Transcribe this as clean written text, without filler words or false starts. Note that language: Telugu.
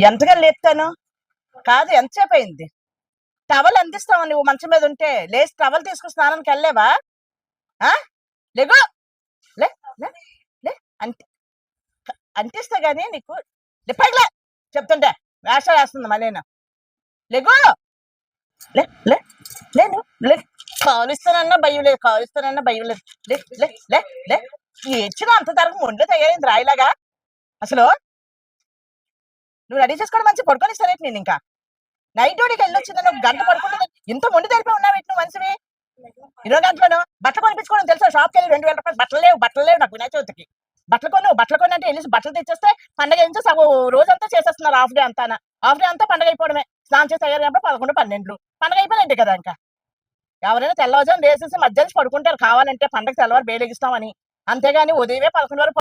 ఎంతగా లేపుతాను? కాదు, ఎంతసేపు అయింది? టవల్ అందిస్తావు నువ్వు మంచం మీద ఉంటే లేచి టవల్ తీసుకుని స్నానానికి వెళ్ళలేవా? ఆ? లేగు, లే లే లే అంటే అంటిస్తా గానీ నీకు పైకిలే చెప్తుంటే వేషాలు వేస్తుంది మళ్ళీ. లేగు, లే లే లేను లే, కాలుస్తానన్నా భయం లేదు, కాలుస్తానన్నా భయం లేదు. లే లే లే లే ఏడ్చిన అంత తరకు మొండి తయారైంది రాయిలాగా. అసలు నువ్వు రెడీ చేసుకోవడం మంచి పడుకొని ఇస్తారేంటి నేను ఇంకా నైట్ డ్యూటీకి వెళ్ళొచ్చిందని ఒక గంట పడుకుంటుంది. ఇంత మొండి తెలిపి ఉన్నావు నువ్వు మనిషివి. 20 గంటలను బట్టలు కొనిపించుకోవడం తెలుసా? షాప్కి వెళ్ళి 2000 రూపాయలు బట్టలు లేవు నాకు వినాయక చవితికి. బట్టలు కొని అంటే వెళ్ళి బట్టలు తెచ్చేస్తే పండగ నుంచి సగం రోజంతా చేసేస్తున్నారు. హాఫ్ డే అంతా పండగ అయిపోవడమే. స్నానం చేసి తయారైనప్పుడు 11, 12 పండగ అయిపోయినట్టే కదా ఇంకా. ఎవరైనా తెల్లవారుజామున లేసేసి మధ్యాహ్నం పడుకుంటారు కావాలంటే పండగ తెల్లవారు బేలెగిస్తామని. అంతేగాని ఉదయమే 11 వరకు